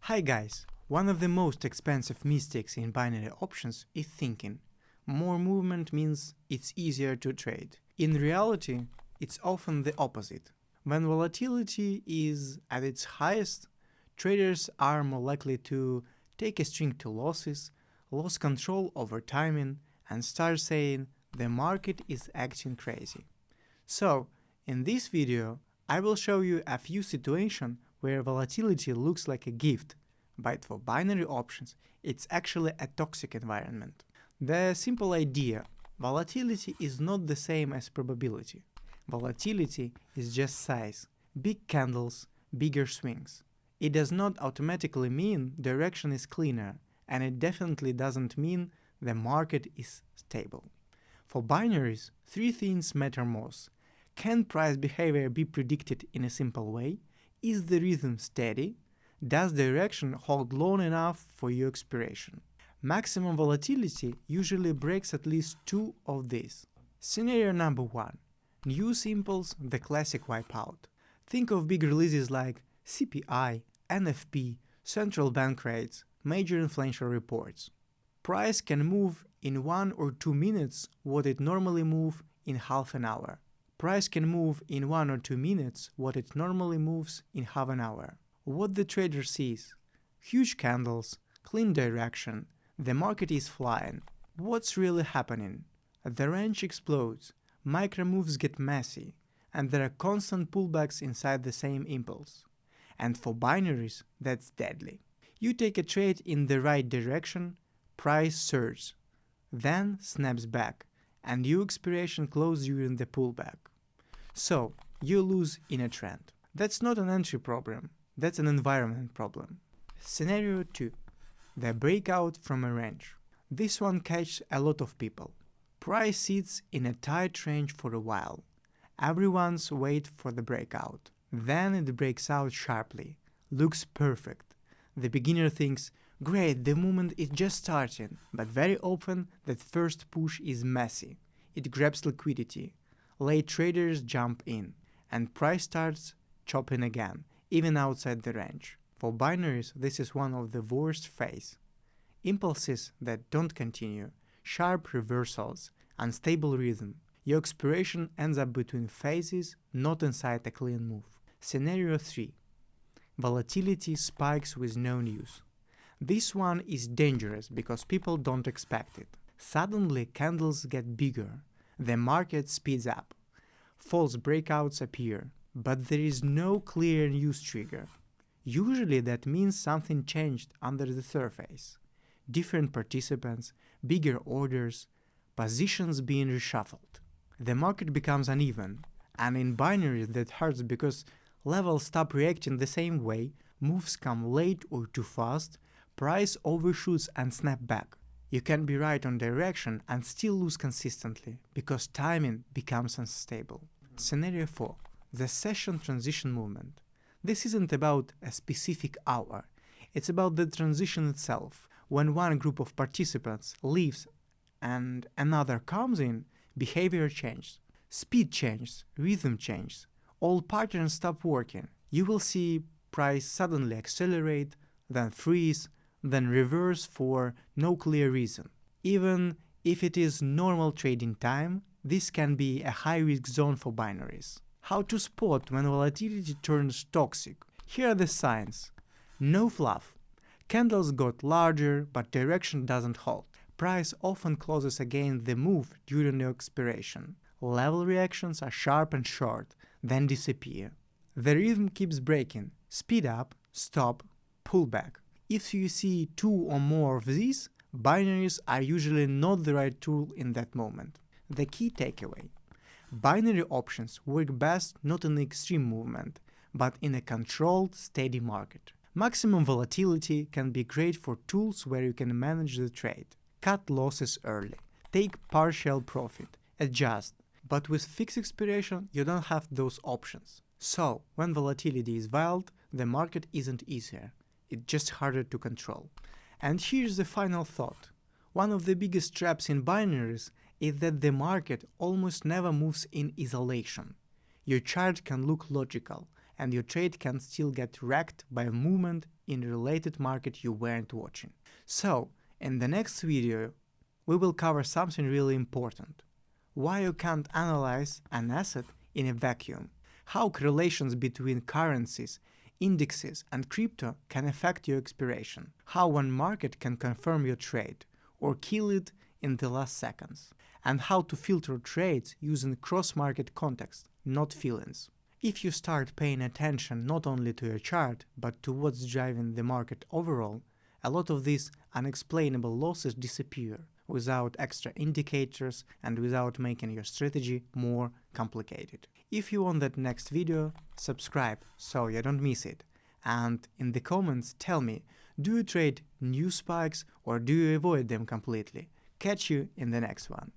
Hi guys, one of the most expensive mistakes in binary options is thinking more movement means it's easier to trade. In reality, it's often the opposite. When volatility is at its highest, traders are more likely to take a string to losses, lose control over timing, and start saying the market is acting crazy. So, in this video, I will show you a few situations where volatility looks like a gift, but for binary options, it's actually a toxic environment. The simple idea: volatility is not the same as probability. Volatility is just size, big candles, bigger swings. It does not automatically mean direction is cleaner, and it definitely doesn't mean the market is stable. For binaries, three things matter most. Can price behavior be predicted in a simple way? Is the rhythm steady? Does direction hold long enough for your expiration? Maximum volatility usually breaks at least two of these. Scenario number 1. News impulse, the classic wipeout. Think of big releases like CPI, NFP, central bank rates, major inflation reports. Price can move in 1 or 2 minutes what it normally moves in half an hour. Price can move in 1 or 2 minutes what it normally moves in half an hour. What the trader sees: huge candles, clean direction, the market is flying. What's really happening? The range explodes, micro moves get messy, and there are constant pullbacks inside the same impulse. And for binaries, that's deadly. You take a trade in the right direction, price surges, then snaps back, and your expiration closes during the pullback. So, you lose in a trend. That's not an entry problem, that's an environment problem. Scenario 2. The breakout from a range. This one catches a lot of people. Price sits in a tight range for a while. Everyone's wait for the breakout. Then it breaks out sharply. Looks perfect. The beginner thinks, great, the movement is just starting, but very often that first push is messy. It grabs liquidity. Late traders jump in, and price starts chopping again, even outside the range. For binaries, this is one of the worst phases. Impulses that don't continue, sharp reversals, unstable rhythm. Your expiration ends up between phases, not inside a clean move. Scenario 3. Volatility spikes with no news. This one is dangerous because people don't expect it. Suddenly candles get bigger, the market speeds up, false breakouts appear, but there is no clear news trigger. Usually that means something changed under the surface. Different participants, bigger orders, positions being reshuffled. The market becomes uneven, and in binaries that hurts because levels stop reacting the same way, moves come late or too fast, price overshoots and snap back. You can be right on direction and still lose consistently, because timing becomes unstable. Scenario 4. The session transition movement. This isn't about a specific hour, it's about the transition itself. When one group of participants leaves and another comes in, behavior changes. Speed changes, rhythm changes, all patterns stop working. You will see price suddenly accelerate, then freeze, then reverse for no clear reason. Even if it is normal trading time, this can be a high-risk zone for binaries. How to spot when volatility turns toxic? Here are the signs. No fluff. Candles got larger, but direction doesn't hold. Price often closes against the move during your expiration. Level reactions are sharp and short, then disappear. The rhythm keeps breaking. Speed up, stop, pull back. If you see 2 or more of these, binaries are usually not the right tool in that moment. The key takeaway: binary options work best not in extreme movement, but in a controlled, steady market. Maximum volatility can be great for tools where you can manage the trade, cut losses early, take partial profit, adjust, but with fixed expiration you don't have those options. So, when volatility is wild, the market isn't easier, it's just harder to control. And here's the final thought. One of the biggest traps in binaries is that the market almost never moves in isolation. Your chart can look logical, and your trade can still get wrecked by a movement in a related market you weren't watching. So, in the next video, we will cover something really important. Why you can't analyze an asset in a vacuum. How correlations between currencies, indexes, and crypto can affect your expiration. How one market can confirm your trade or kill it in the last seconds. And how to filter trades using cross-market context, not feelings. If you start paying attention not only to your chart, but to what's driving the market overall, a lot of these unexplainable losses disappear without extra indicators and without making your strategy more complicated. If you want that next video, subscribe so you don't miss it. And in the comments tell me, do you trade new spikes or do you avoid them completely? Catch you in the next one.